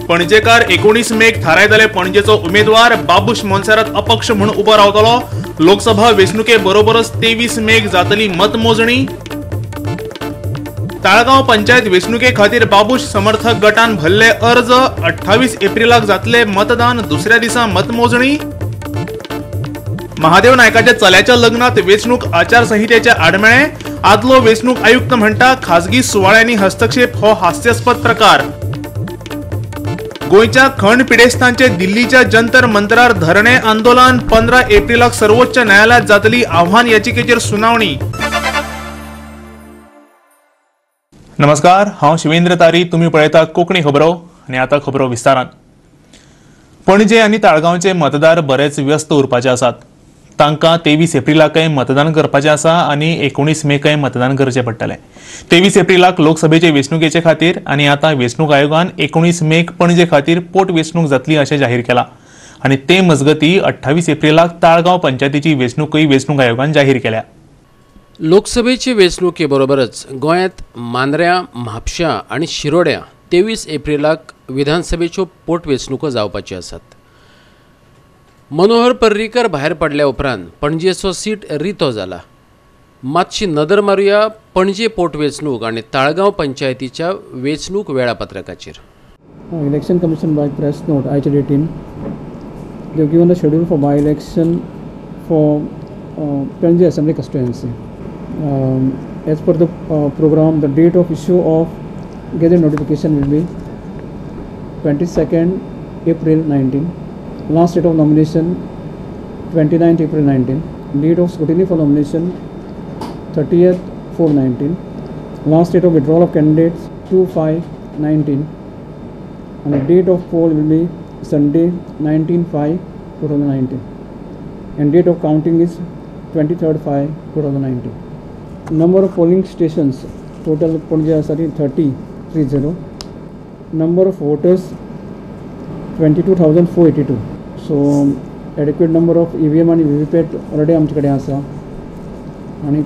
Panjekar 19 make थारायताले पणजेचो उमेदवार बाबूश मोन्सेरात अपक्ष म्हणून उबो रावतलो। लोकसभा वेंचणुके बरोबरच 23 मेक जातली मतमोजणी। ताळगांव पंचायत वेंचणुके खातीर बाबूश समर्थक गटान भरले अर्ज। 28 एप्रिलाक जातले मतदान, दुसऱ्या दिसा मतमोजणी। महादेव नायकाच्या चल्याच्या लग्नात वेंचणूक आचारसंहितेचे आडमेळे। आदलो वेंचणूक आयुक्त म्हणटा खासगी सुवाळ्यांनी हस्तक्षेप हो हास्यास्पद प्रकार। गोयच्या खंड पिडेस्तांचे दिल्लीच्या जंतर मंतरार धरणे आंदोलन। 15 एप्रिलाक सर्वोच्च न्यायालयात जातली आव्हान याचिकेचेर सुनावणी। नमस्कार, हांव शिवेंद्र तारी, तुम्ही पळयता कोंकणी खबरो आनी आतां खबरो विस्तारान। पणजे आनी ताळगांवचे मतदार बरेच व्यस्त उरपाचे आसात। तांकां 23 एप्रिलाकय मतदान करपाचें आसा आनी 19 मेकय मतदान करचें पडटलें। 23 एप्रिलाक लोकसभेचे वेंचणुकेचे खातीर आनी आतां वेंचणूक आयोगान 19 मेक पणजे खातीर पोटवेंचणूक जातली अशें जाहीर केलां आनी ते मजगतीं 28 एप्रिलाक ताळगांव पंचायतीची वेंचणूकय वेंचणूक आयोगान जाहीर केल्या। लोकसभेचे वेंचणुके बरोबरच गोंयांत मांद्र्या, म्हापशां आनी शिरोड्या 23 एप्रिलाक विधानसभेच्यो पोटवेंचणुको जावपाच्यो आसात। मनोहर पर्रीकर भायर पडल्या उपरांत पणजेचो सीट रितो जाला। मातशी नदर मारुया पणजे पोटवेंचणूक आनी ताळगांव पंचायतीच्या वेंचणूक वेळापत्रकाचेर। Election Commission by press note I-18 they have given the schedule for by election for Panje Assembly constituency. As per the program, the date of issue of gazette notification will be 22nd April 19. Last date of nomination 29th April 19. Date of scrutiny for nomination 30th 4/19. Last date of withdrawal of candidates 2/5/19. And the date of poll will be Sunday 19/5/2019. And date of counting is 23rd/5/2019. Number of polling stations total Panje 30. Number of voters 22,482. So adequate number of EVM आणि VVPAT already आमचे कडेन आसा आणि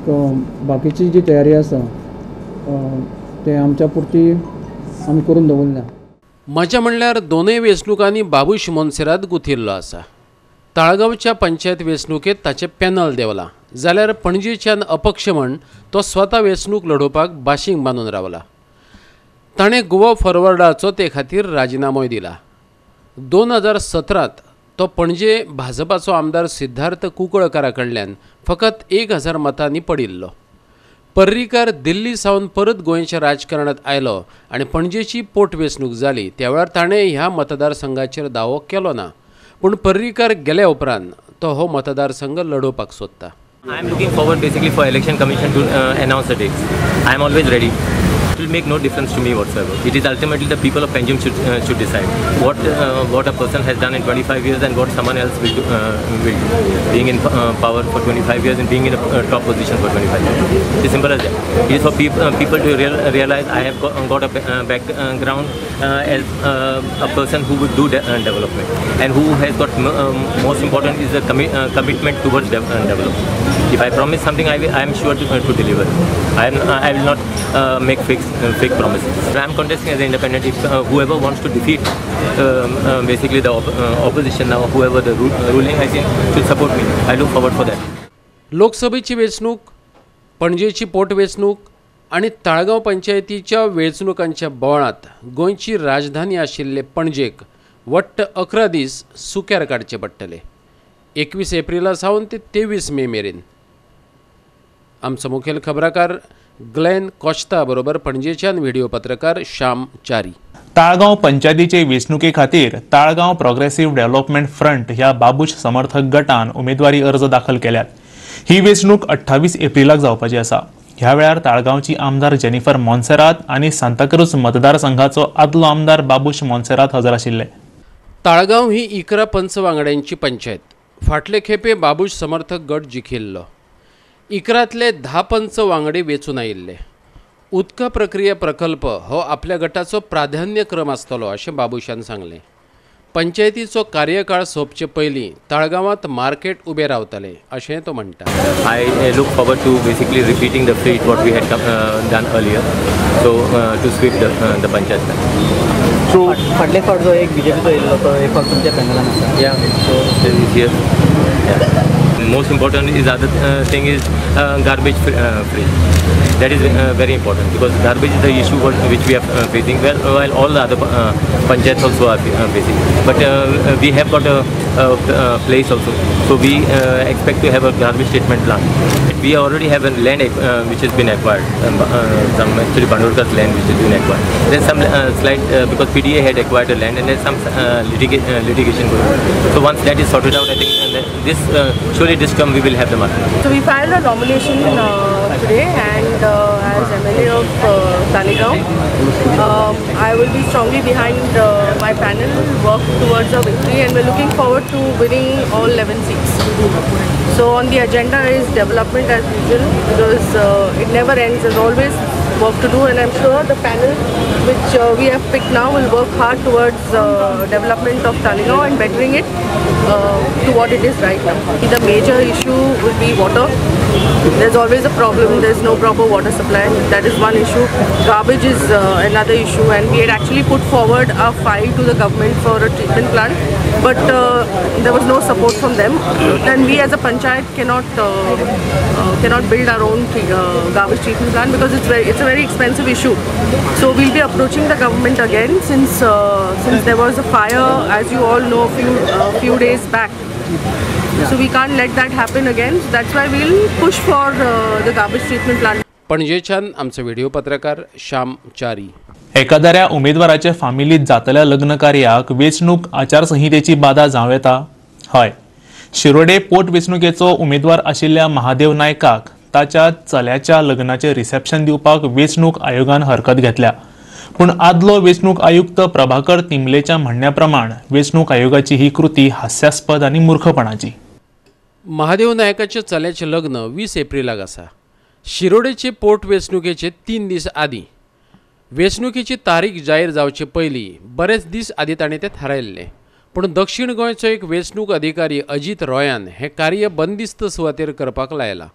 बाकीची जी तयारी आसा ते आमच्या पुरती आमी करून दवरल्या। मजा म्हणल्यार दोनूय वेंचणुकांनी बाबूश मोन्सेरात गुंथिल्लो आसा। ताळगांवच्या पंचायत वेंचणुकेत ताचें पॅनल देंवलां, जाल्यार पणजेच्यान अपक्ष म्हण तो स्वता वेंचणूक लडोवपाक बाशिंग बांदून रावला। ताणें गोवा फॉरवर्डाचो ते खातीर राजिनामोय दिला। 2017त तो पणजे भाजपाचो आमदार सिद्धार्थ कुंकळकारा कडल्यान फकत 1000 मतांनी पडिल्लो। पर्रीकार दिल्ली सावन परत गोंयच्या राजकारणात आयलो आनी पणजेची पोटवेंचणूक जाली त्या वेळार ताणें ह्या मतदारसंघाचेर दावो केलो ना, पूण पर्रीकार गेल्या उपरांत तो हो मतदारसंघ लडोवपाक सोदता। I am looking forward basically for Election Commission to announce the dates. I am always ready. It will make no difference to me whatsoever. It is ultimately the people of Panjim should decide what a person has done in 25 years and what someone else will do. Being in power for 25 years and being in a top position for 25 years. It is simple as that. It is for people to realize I have got a background as a person who would do development and who has got most important is the commitment towards development. If I promise something, I am sure to deliver. I will not make fake promises. I am contesting as an independent. If whoever wants to defeat basically the opposition now, whoever the ruling, I think should support me. I look forward for that. लोकसभेची वेंचणूक, पणजेची पोटवेंचणूक आनी ताळगांव पंचायतीच्या वेंचणुकांच्या बोवाळांत गोंयची राजधानी आशिल्ले पणजेक वट्ट 11 दीस सुक्यार काडचे पडटले। 21 एप्रिला सावन ते 23 मे मेरेन। आमचो मुखेल खबराकार ग्लेन कॉस्ता बरोबर पणजेच्यान व्हिडिओ पत्रकार श्याम चारी। ताळगांव पंचायतीचे वेंचणुके खातीर ताळगांव प्रोग्रेसिव्ह डेव्हलपमेंट फ्रंट ह्या बाबूश समर्थक गटान उमेदवारी अर्ज दाखल केल्यात। ही वेंचणूक 28 एप्रिलाक जावपाची आसा। ह्या वेळार ताळगांवची आमदार जेनिफर मोन्सेरात आनी सांताक्रूज मतदारसंघाचो आदलो आमदार बाबूश मोन्सेरात हजर आशिल्ले। ताळगांव ही 11 पंच वांगड्यांची पंचायत। फाटले खेपे बाबूश समर्थक गट जिखिल्लो। 11तले 10 पंच वांगडी वेचून आयिल्ले। उदका प्रक्रिया प्रकल्प हो आपल्या गटाचो प्राधान्यक्रम आसतलो अशें बाबूशान सांगलें। पंचायतीचो कार्यकाळ सोंपचे पयलीं ताळगांवांत मार्केट उबें रावतलें अशें तो म्हणटा. I look forward to basically repeating the feat what we had done earlier, so to sweep the panchayat. फाटले फावट जो एक बीजेपीचो येयल्लो तो एक फावट तुमच्या पॅनलान आसा. Yeah, so this year. Yeah. Most important is other thing is garbage free. That is very important because garbage is the issue which we are facing. While all the other panchayats also are facing, but we have got a place also. So we expect to have a garbage treatment plant. We already have a land which has been acquired. Some actually Bandurkar's land which has been acquired. There's some slight because PDA had acquired the land and there's some litigation going on. So once that is sorted out, I think this surely this term we will have the market. So we filed a nomination today, and as MLA of Talegaon, I will be strongly behind my panel, work towards a victory, and we're looking forward to winning all 11 seats. So on the agenda is development as usual because it never ends. There's always work to do, and I'm sure the panel which we have picked now will work hard towards development of Talegaon and bettering it to what it is right now. The major issue will be water. There's always a problem. There's no proper water supply. That is one issue. Garbage is another issue, and we had actually put forward a file to the government for a treatment plant, but there was no support from them. And we as a panchayat cannot build our own garbage treatment plant because it's a very expensive issue. So we'll be approaching the government again since there was a fire, as you all know, a few days back. So we can't let that happen again. So that's why we'll push for the garbage treatment plant. पणजेच्यान आमचे video पत्रकार श्याम चारी. एखाद्या उमेदवाराचे फामिलीत जातल्या लग्न कार्याक वेंचणूक आचारसंहितेची बाधा जावं येता. हय, शिरोडे पोटवेंचणुकेचो उमेदवार आशिल्ल्या महादेव नायकाक ताच्या चल्याच्या लग्नाचे रिसेप्शन दिवपाक वेंचणूक आयोगान हरकत घेतल्या. पूण आदलो वेंचणूक आयुक्त प्रभाकर तिंबलेच्या म्हणण्याप्रमाण वेंचणूक आयोगाची ही कृती हास्यास्पद आनी मूर्खपणाची. महादेव नायकाचे चल्याचें लग्न 20 एप्रिलाक आसा. शिरोडेचे पोटवेंचणुकेचे 3 दीस आदीं वेंचणुकेची तारीख जाहीर जावचे पयलीं बरेच दीस आदीं ताणें तें थारायल्लें. पूण दक्षिण गोंयचो एक वेंचणूक अधिकारी अजित रॉयान हें कार्य बंदिस्त सुवातेर करपाक लायलां.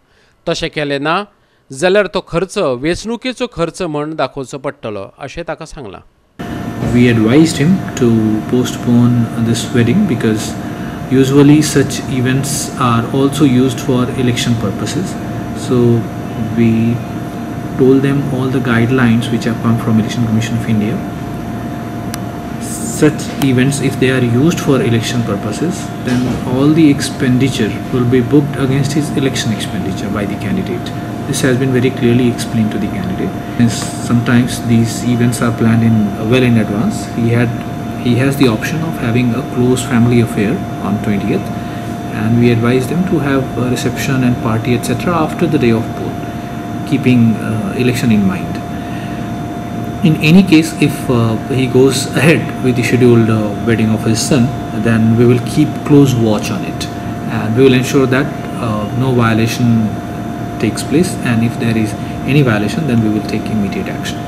तशें केलें ना जाल्यार तो खर्च वेंचणुकेचो खर्च म्हूण दाखोवचो पडटलो अशें ताका सांगलां. We advised him to postpone this wedding because usually such events are also used for election purposes. So we told them all the guidelines which have come from Election Commission of India. Such events, if they are used for election purposes, then all the expenditure will be booked against his election expenditure by the candidate. This has been very clearly explained to the candidate. And sometimes these events are planned well in advance. He has the option of having a close family affair on 20th, and we advise them to have a reception and party etc. after the day of poll, keeping election in mind. In any case, if he goes ahead with the scheduled wedding of his son, then we will keep close watch on it, and we will ensure that no violation takes place, and if there is any violation, then we will take immediate action.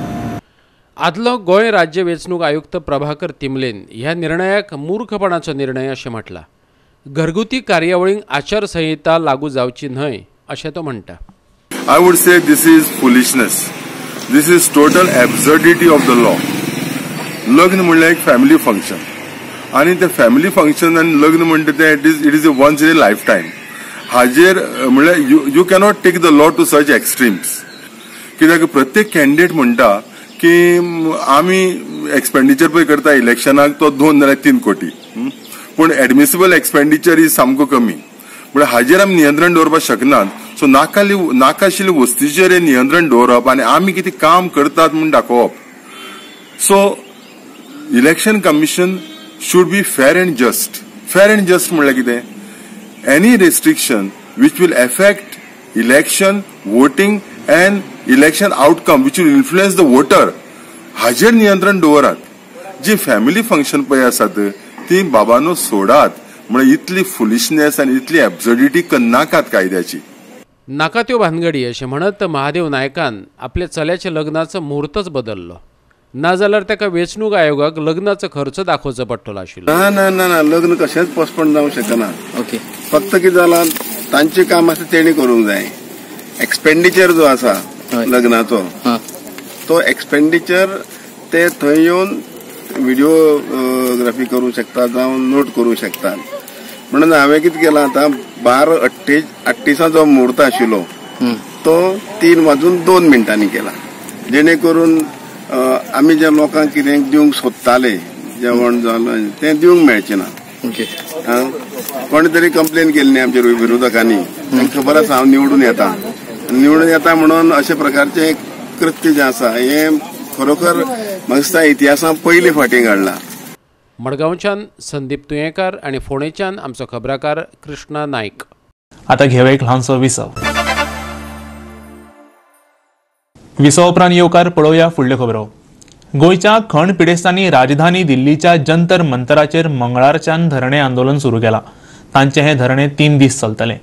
आदलो गोंय राज्य वेंचणूक आयुक्त प्रभाकर तिंबलेन ह्या निर्णयाक मूर्खपणाचो निर्णय अशें म्हटलां. घरगुती कार्यावळींक आचारसंहिता लागू जावची न्हय अशें तो म्हणटा. I would say this is foolishness. This is total absurdity of the law. लग्न म्हणल्यार एक फॅमिली फंक्शन, आणि ते फॅमिली फंक्शन आणि लग्न म्हणटा ते it is a once in a lifetime. हाजेर म्हणल्यार you cannot take the law to such extremes. कित्याक प्रत्येक कॅन्डिडेट म्हणटा की आमी एक्सपेंडिचर पळय करता इलेक्शनाक तो 2 नाल्यार 3 कोटी, पूण एडमिसिबल एक्सपेंडिचर इज सामको कमी. म्हळ्यार हाजेर आमी नियंत्रण दवरपाक शकनात. सो नाका आशिल्ल्या वस्तूचेर नियंत्रण दवरप आनी आमी कितें काम करतात म्हूण दाखोवप. So election commission should be fair and just. Fair and just म्हळ्यार कितें? Any restriction which will affect election, voting and election outcome which will influence the voter, हाजेर नियंत्रण दवरात. जी फॅमिली फंक्शन पळय आसात ती बाबांनो सोडात. म्हणजे इतली फुलिशनेस आनी इतली एब्सर्डिटी नाकात कायद्याची. नाका त्यो भानगडी अशें म्हणत महादेव नायकान आपल्या चल्याच्या लग्नाचो मुहूर्तच बदललो. नाजाल्यार ताका वेंचणूक आयोगाक लग्नाचो खर्च दाखोवचो पडटलो आशिल्लो. ना लग्न कशेंच पोस्टपोन जावंक शकना. ओके. फक्त कितें जालां तांचें काम आसा तेणी करूंक जाय. एक्सपेंडिचर जो आसा लग्नाचो तो एक्सपेंडिचर ते थंय येवन व्हिडिओग्राफी करूंक शकता जावं नोट करूंक शकता. म्हणून हांवें कितें केलां आतां 12:38 जो मुहूर्त आशिल्लो तो 3:02 केला. जेणे करून आमी जे लोकांक कितें दिवंक सोदताले जेवण जालें तें दिवंक मेळचें ना. कोणी तरी कंप्लेन केली न्ही आमच्या विरोधकांनी. तांकां खबर आसा हांव निवडून येता म्हणून अशे प्रकारचे कृत्य जे आसा हे खरोखर म्हाका दिसता इतिहासांत पयली फावटी घडला. मडगांवच्यान संदीप तुयेंकार आनी फोंडेच्यान आमचो खबराकार कृष्णा नायक. आता घेऊया एक ल्हानसो विसव. विसव उपरांत येवकार पळोवया फुडल्यो खबरो. गोंयच्या खण पिडेस्तांनी राजधानी दिल्लीच्या जंतर मंतराचेर मंगळारच्यान धरणे आंदोलन सुरू केलां. तांचे हे धरणे 3 दीस चलतले.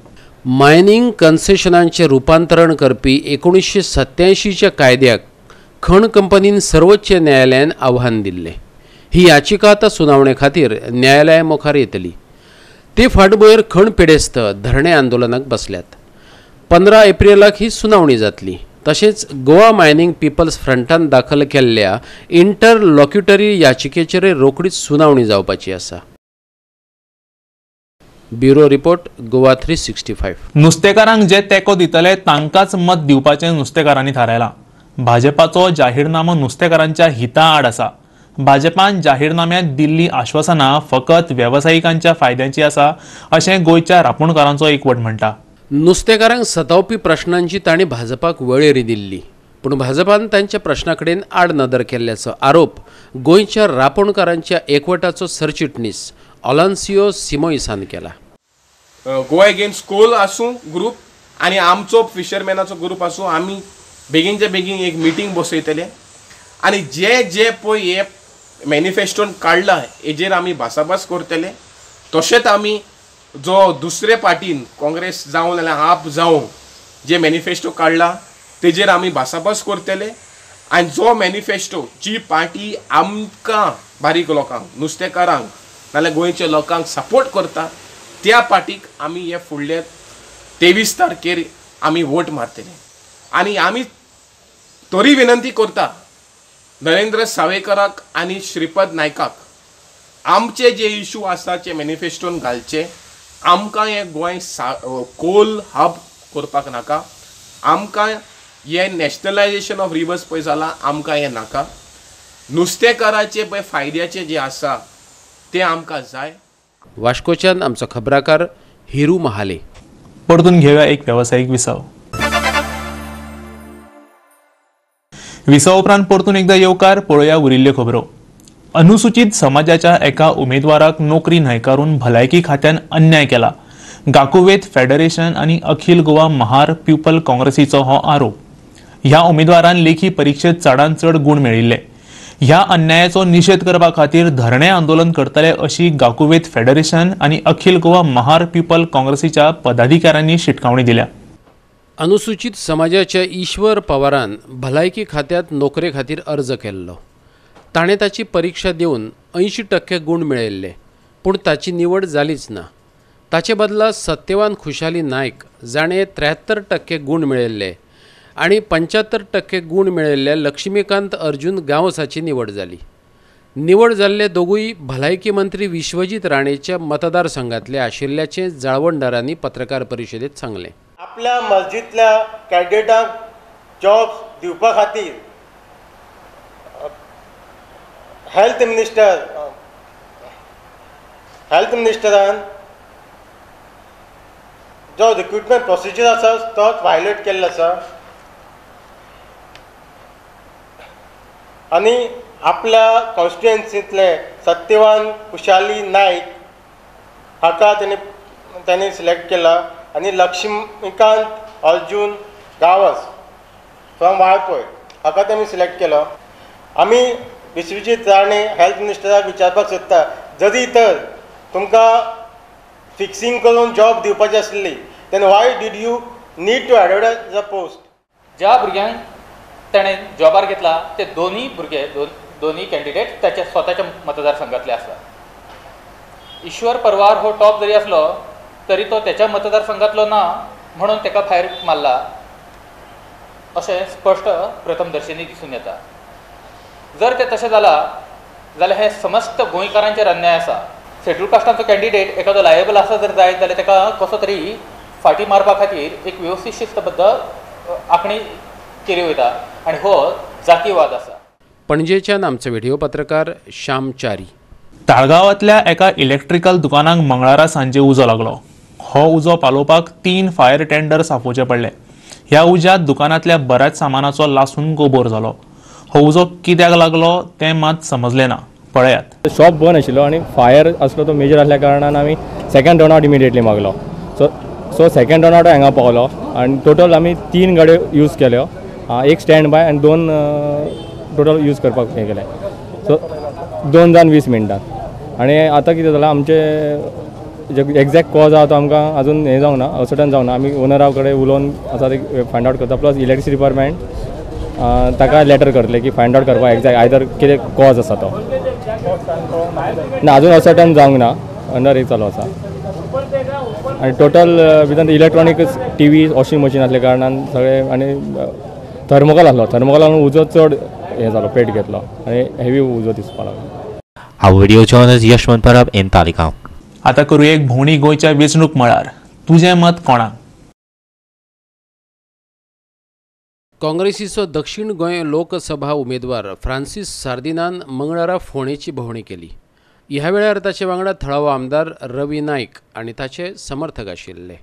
मायनिंग कन्सेशनांचे रुपांतरण करपी 1987च्या कायद्याक खण कंपनीन सर्वोच्च न्यायालयान आव्हान दिल्लें. ही याचिका आतां सुनावणे खातीर न्यायालया मुखार येतली. ते फाटभुंयेर खण पिडेस्त धरणे आंदोलनाक बसल्यात. 15 एप्रिलाक ही सुनावणी जातली. तशेंच गोवा मायनिंग पीपल्स फ्रंटान दाखल केल्ल्या इंटरलॉक्युटरी याचिकेचेर रोखडीच सुनावणी जावपाची आसा. Bureau report Goa 365. नुस्तेकारांक जे तेंको दितले तांकांच मत दिवपाचें नुस्तेकारांनी थारायलां. भाजपाचो जाहीरनामो नुस्तेकारांच्या हिता आड आसा. भाजपान जाहीरनाम्यांत दिल्ली आश्वासनां फकत वेवसायिकांच्या फायद्याची आसा अशें गोंयच्या रापणकारांचो एकवट म्हणटा. नुस्तेकारांक सतावपी प्रश्नांची तांणी भाजपाक वळेरी दिल्ली. पूण भाजपान तांच्या प्रश्ना कडेन आडनदर केल्ल्याचो आरोप गोंयच्या रापणकारांच्या एकवटाचो सरचिटणीस ऑलान्सियो सिमोइसान केला. गोवा अगेन्स्ट कोल आसूं ग्रुप आनी आमचो फिशरमॅनाचो ग्रुप आसूं आमी बेगीनचे बेगीन एक मिटींग बसयतले आनी जे पळय हे मॅनिफेस्टोन काडला हेजेर आमी भासाभास करतले. तशेंच आमी जो दुसरे पार्टीन काँग्रेस जावं नाल्यार आप जावं जे मॅनिफेस्टो काडला तेजेर आमी भासाभास करतले. आनी जो मॅनिफेस्टो जी पार्टी आमकां बारीक लोकांक नुस्तेकारांक नाल्यार गोंयच्या लोकांक सपोर्ट करता त्या पार्टीक आमी हे फुडले 23 तारखेर आमी वोट मारतले. आनी आमी तरी विनंती करता नरेंद्र सावयकराक आनी श्रीपद नायकाक आमचे जे इश्यू आसा ते मॅनिफेस्टोन घालचे. आमकां हे गोंय कोल हब करपाक नाका. आमकां हे नॅशनलायजेशन ऑफ रिवर्स पळय जालां आमकां हे नाका. नुस्तेकाराचे पळय फायद्याचे जे आसा ते आमकां जाय. वास्कोच्यान आमचो खबराकार हिरू महाले. परतून घेऊया एक व्यावसायिक विसव. विसव उपरांत परतून एकदा येवकार पळोवया उरिल्ल्यो खबरो. अनुसूचित समाजाच्या एका उमेदवाराक नोकरी न्हयकारून भलायकी खात्यान अन्याय केला. गाकुवेत फेडरेशन आनी अखिल गोवा महार पीपल काँग्रेसीचो हो आरोप. ह्या उमेदवारान लेखी परीक्षेत चडांत चड गुण मेळिल्ले. ह्या अन्यायाचो निशेध करपा खातीर धरणे आंदोलन करतले अशी गाकुवेत फेडरेशन आनी अखिल गोवा महार पीपल काँग्रेसीच्या पदाधिकाऱ्यांनी शिटकावणी दिल्या. अनुसूचित समाजाच्या ईश्वर पवारान भलायकी खात्यांत नोकरे खातीर अर्ज केल्लो. ताणें ताची परीक्षा दिवन 80% गुण मेळयल्ले पूण ताची निवड जालीच ना. ताचे बदला सत्यवान खुशाली नायक जाणें 73% गुण मेळयल्ले आनी 75% गुण मेळयल्ल्या लक्ष्मीकांत अर्जुन गांवसाची निवड जाली. निवड जाल्ले दोगूय भलायकी मंत्री विश्वजीत राणेच्या मतदारसंघातले आशिल्ल्याचें जळवणदारांनी पत्रकार परिशदेंत सांगलें. आपल्या मस्जिदल्या कॅन्डिडेटांक जॉब दिवपा खातीर हेल्थ मिनिस्टरान जो रिक्रुटमेंट प्रोसिजर आसा तो वायलेट केल्लो आसा आनी आपल्या कॉन्स्टिट्युएन्सींतले सत्यवान खुशाली नायक हाका ताणें सिलेक्ट केला आनी लक्ष्मीकांत अर्जुन गांवस फ्रॉम वाळपय हाका ताणें सिलेक्ट केलो. आमी विश्वजीत राणे हेल्थ मिनिस्टराक विचारपाक सोदता जरी तर तुमकां फिक्सिंग करून जॉब दिवपाची आसली then why did you need to advertise the post. ज्या भुरग्यांक ताणें जॉबार घेतला ते दोन्ही भुरगे दोन्ही कॅन्डिडेट त्याच्या स्वताच्या मतदारसंघातले आसा. ईश्वर परवार हो टॉप जरी असलो तरी तो त्याच्या मतदारसंघातलो ना म्हणून ताका भायर मारला अशें स्पश्ट प्रथमदर्शनी दिसून येता. जर ते तशें जाला जाल्यार हे समस्त गोंयकारांचेर अन्याय आसा. शेड्यूल कास्टांचो कॅन्डिडेट एखादो लायबल आसा जर जायत जाल्यार ताका कसो तरी फाटी मारपा खातीर एक वेवस्थीत शिस्तबद्ध आंखणी केली वयता आनी हो जातीवाद आसा. पणजेच्यान आमचे व्हिडिओ पत्रकार श्याम च्यारी. ताळगांवांतल्या एका इलेक्ट्रिकल दुकानाक मंगळारा सांजे उजो लागलो. हो उजो पालोवपाक 3 फायर टेंडर्स आपोवचे पडले. ह्या उज्यांत दुकानांतल्या बऱ्याच सामानाचो लासून गोबोर जालो. हो उजो कित्याक लागलो तें मात समजलें ना. पळयात. शॉप बंद आशिल्लो आनी फायर आसलो तो मेजर आसल्या कारणान आमी सेकंड रनआउट इमिडिएटली मागलो. सो सेकंड रनआउट हांगा पावलो आनी टोटल आमी 3 गाडयो यूज केल्यो. एक स्टँड बाय आनी 2 टोटल यूज करपाक हे केले. सो 2 जावन 20 मिनटां आनी आतां कितें जालां आमचे एक्झॅक्ट कॉज आहा तो आमकां अजून हे जावंक ना, असर्टन जावंक ना. आमी ओनरा कडेन उलोवन आसा ते फायंड आउट करता. प्लस इलेक्ट्रिसिटी डिपार्टमेंट ताका लेटर करतले की फायंड आउट करपाक एक्झॅक्ट आयदर कितें कॉज आसा तो ना. अजून असर्टन जावंक ना, अंडर हे चालू आसा. आनी टोटल भितर इलेक्ट्रॉनिक्स टीवी वॉशिंग मशीन आसल्या कारणान सगळे आनी थर्मोकॉल आसलो. थर्मोकॉलान उजो चड हे जालो, पेट घेतलो आनी हेवी उजो दिसपाक लागलो. हांव video journalist Yashwant Parab in Taleigao. आता करूया एक भोंवडी गोंयच्या वेंचणूक मळार. तुजें मत कोणाक? काँग्रेसीचो दक्षिण गोंय लोकसभा उमेदवार फ्रांसीस सार्दिनान मंगळारा फोंडेची भोंवडी केली. ह्या वेळार ताचे वांगडा थळावो आमदार रवी नायक आनी ताचे समर्थक आशिल्ले.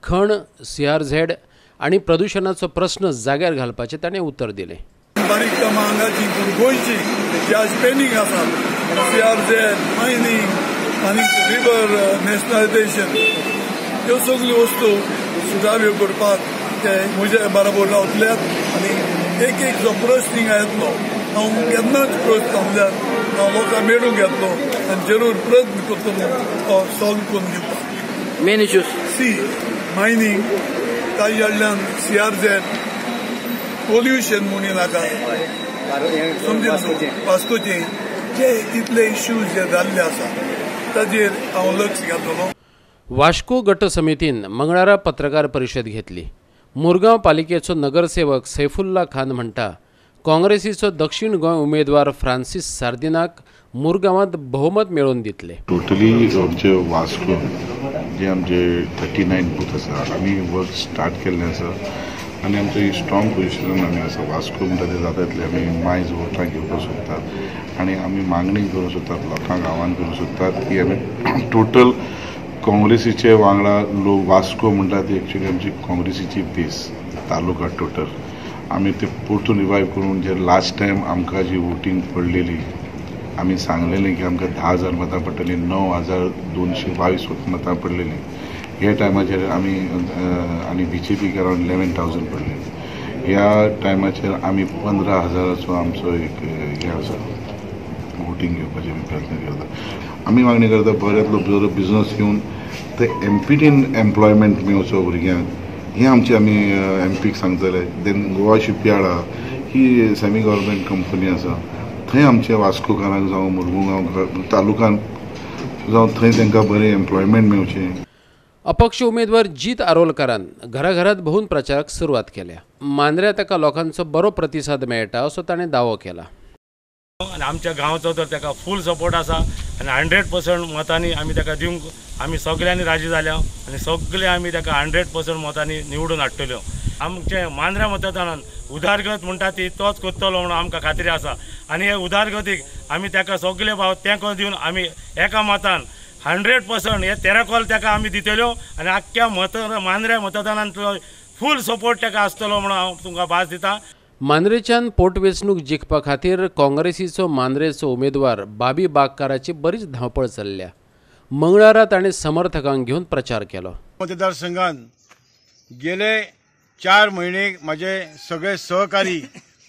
खण, CRZ आनी प्रदुशणाचो प्रस्न जाग्यार घालपाचें ताणें उत्तर दिलें. बारीक कामां हांगाची गोंयची जी आज पेंडींग आसा, CRZ, मायनींग आनी रिवर नॅशनलायझेशन, ह्यो सगल्यो वस्तू सुदारण्यो करपाक ते म्हजे बरोबर रावतल्यात. आनी एक जो प्रस्न हिंगा येतलो हांव केन्नाच प्रस्न थांबल्यार हांव लोकां मेळूंक येतलो आनी जरूर प्रयत्न करतलो तो सॉल्व करून दिवपाक. मेन इश्यूज मायनींग, ताजे कडल्यान CRZ, पोल्युशन म्हणून नाका समजें वास्कोचें जे तितले इश्यूज जे जाल्ले आसा ताजेर हांव लक्ष घालतलो. वास्को गट समितीन मंगळारा पत्रकार परिशद घेतली. मुरगांव पालिकेचो नगरसेवक सैफुल्ला खान म्हणटा काँग्रेसीचो दक्षिण गोंय उमेदवार फ्रांसीस सार्दिनाक मुरगांवांत बहुमत मेळोवन दितले. टोटली आमचे वास्को जे आमचे 39 बूथ आसा आमी वर्क स्टार्ट केल्लें आसा आनी आमचें स्ट्रॉंग पोजिशनान आमी आसा. वास्को म्हणटा ते जाता तितले आमी मायज वोटां घेवपाक सोदतात आनी आमी मागणी करूंक सोदतात, लोकांक आव्हान करूंक सोदतात की आमी टोटल काँग्रेसीचे वांगडा लोक वास्को म्हणटा ती एक्चुअली आमची काँग्रेसीची बेस तालुका टोटल आमी ते परतून रिवायव करून जे लास्ट टायम आमकां जी वोटींग पडलेली आमी सांगलेलें की आमकां 10,000 मतां पडटलीं, 9,222 मतां पडलेलीं. ह्या टायमाचेर आमी आनी BJPक अरावंड 11,000 पडलेलीं. ह्या टायमाचेर आमी 15,000चो आमचो एक हे आसा वोटींग घेवपाचें आमी प्रयत्न करता. आमी मागणी करता बऱ्यांतलो बरो बिजनस घेवन ते एमपीटीन एम्प्लॉयमेंट मेळचो भुरग्यांक, हें आमचें आमी MPक सांगतले. देन गोवा शिपयार्ड ही सेमी गव्हर्मेंट कंपनी आसा, थंय आमच्या वास्कोकारांक जावं मुरमुगांव तालुक्यान जावं थंय तांकां बरें एम्प्लॉयमेंट मेळचें. अपक्ष उमेदवार जीत आरोलकारान घराघरात भोवून प्रचाराक सुरवात केल्या. मांद्र्या ताका लोकांचो बरो प्रतिसाद मेळटा असो ताणें दावो केला. आमच्या गांवचो तर ताका फूल सपोर्ट आसा आनी 100% मतांनी आमी ताका दिवंक आमी सगळ्यांनी राजी जाल्या आनी सगळे आमी ताका 100% मतांनी निवडून हाडटल्यो. आमचे मांद्र्या मतदानान उदारगत म्हणटा ती तोच करतलो म्हणून आमकां खात्री आसा आनी हे उदारगतीक आमी ताका सगळे भाव तेंको दिवन आमी एका मतान 100% हे 13 कॉल ताका आमी दितल्यो आनी आख्ख्या मांद्र्या मतदानांतलो फूल सपोर्ट ताका आसतलो म्हणून हांव तुमकां भास दिता. मांद्रेच्यान पोटवेंचणूक जिखपा खातीर काँग्रेसीचो मांद्रेचो उमेदवार बाबी बागकाराची बरीच धांवपळ चल्ल्या. मंगळारा ताणें समर्थकांक घेवन प्रचार केलो. मतदारसंघान गेले 4 म्हयने माझे सगळे सहकारी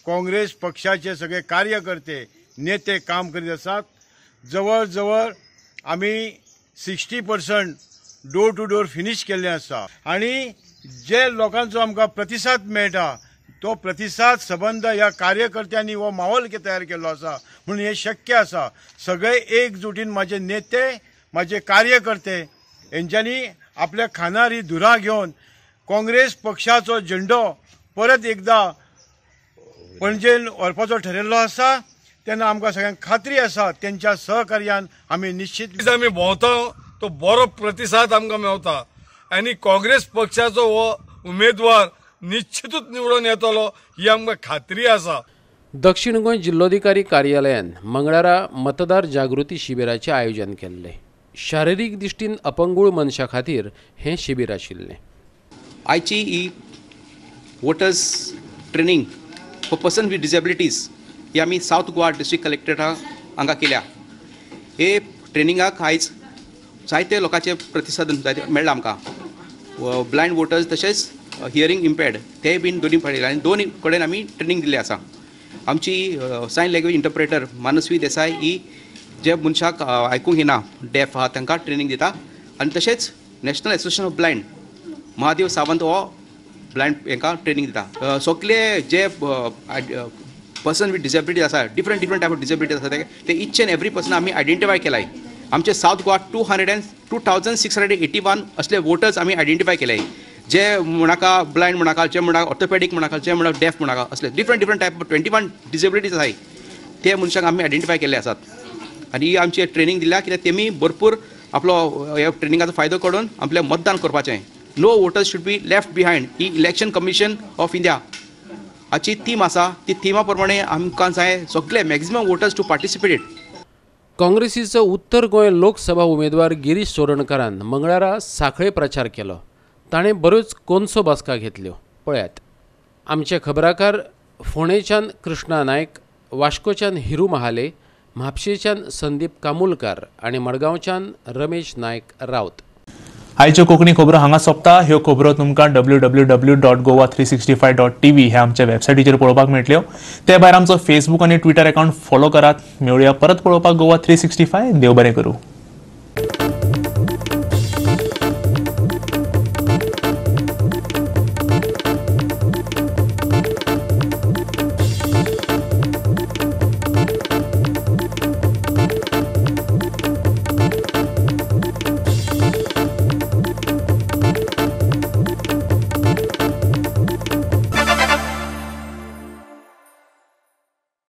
काँग्रेस पक्षाचे सगळे कार्यकर्ते नेते काम करीत आसात. जवळ जवळ आमी 60% डोर टू डोर फिनिश केल्लें आसा आनी जे लोकांचो आमकां प्रतिसाद मेळटा तो प्रतिसाद संबंध ह्या कार्यकर्त्यांनी हो माहोल तयार केल्लो आसा म्हणून हे शक्य आसा. सगळे एकजुटीन माझे नेते माझे कार्यकर्ते यांच्यानी आपल्या खानार ही धुरा घेवन काँग्रेस पक्षाचो झेंडो परत एकदा पणजेन व्हरपाचो ठरयल्लो आसा. तेन्ना आमकां सगळ्यांक खात्री आसा त्यांच्या सहकार्यान आमी निश्चित आमी भोंवता तो बरो प्रतिसाद आमकां मेवता आनी काँग्रेस पक्षाचो हो उमेदवार निश्चितूच निवडून येतलो ही आमकां खात्री आसा. दक्षिण गोंय जिल्लोधिकारी कार्यालयान मंगळारा मतदार जागृती शिबिराचे आयोजन केल्ले. शारिरीक दिश्टीन अपंगूळ मनशा खातीर हे शिबीर आशिल्लें. आयची ही voters training for person with disabilities ही आमी साउथ गोवा डिस्ट्रिक्ट कलेक्टरेटा हांगा केल्या. हे ट्रेनिंगाक आयज जायते लोकांचे प्रतिसाद मेळ्ळा आमकां. ब्लायंड वोटर्स तशेंच हियरिंग इम्पेर्ड ते बीन दोनी पळयला आनी दोन कडेन आमी ट्रेनिंग दिल्लें आसा. आमची सायन लँग्वेज इंटरप्रेटर मानस्वी देसाय ही जे मनशाक आयकूंक येना डेफ आहा तांकां ट्रेनिंग दिता. आनी तशेंच national association of blind Mahadev Sawant हो ब्लायंड हांकां ट्रेनिंग दिता. सगळे जे पर्सन विथ डिसेबिलिटी आसा डिफरंट टायप ऑफ डिसेबिलिटी आसा ते इच एंड एवरी पर्सन आमी आयडेंटिफाय केलाय. आमचे साउथ गोवा 2681 असले वोटर्स आमी आयडेंटिफाय केले. जे म्हणाका ब्लायंड म्हणाका जे म्हणाका ऑर्थोपेडीक म्हणाका जे म्हणाका डेफ म्हणाका असले डिफरंट टायप ऑफ 21 डिसेबिलिटीज आसाय ते मनशाक आमी आयडेंटिफाय केले आसात. आनी ही आमची ट्रेनिंग दिल्या कित्याक तेमी भरपूर आपलो ह्या ट्रेनिंगाचो फायदो काडून आपलें मतदान करपाचें. No voters should be left behind ही इलेक्शन कमिशन ऑफ इंडिया हाची थीम आसा. ती थिमा प्रमाणे आमकां जाय सगळे मॅक्झिमम वोटर्स टू पार्टिसिपेट. काँग्रेसीचो उत्तर गोंय लोकसभा उमेदवार गिरीश चोरणकारान मंगळारा सांखळे प्रचार केलो. ताणें बऱ्योच कोनसो बसका घेतल्यो. पळयात. आमचे खबराकार फोंडेच्यान कृष्णा नायक, वास्कोच्यान हिरू महाले, म्हापशेच्यान संदीप कामुलकार आनी मडगांवच्यान रमेश नायक रावत. आयच्यो कोंकणी खबरो हांगा सोंपता. ह्यो खबरो तुमकां www.goa365.tv ह्या आमच्या वेबसायटीचेर पळोवपाक मेळटल्यो. ते भायर आमचो फेसबूक आनी ट्विटर अकाउंट फॉलो करात. मेळुया परत पळोवपाक गोवा 365. देव बरें करूं.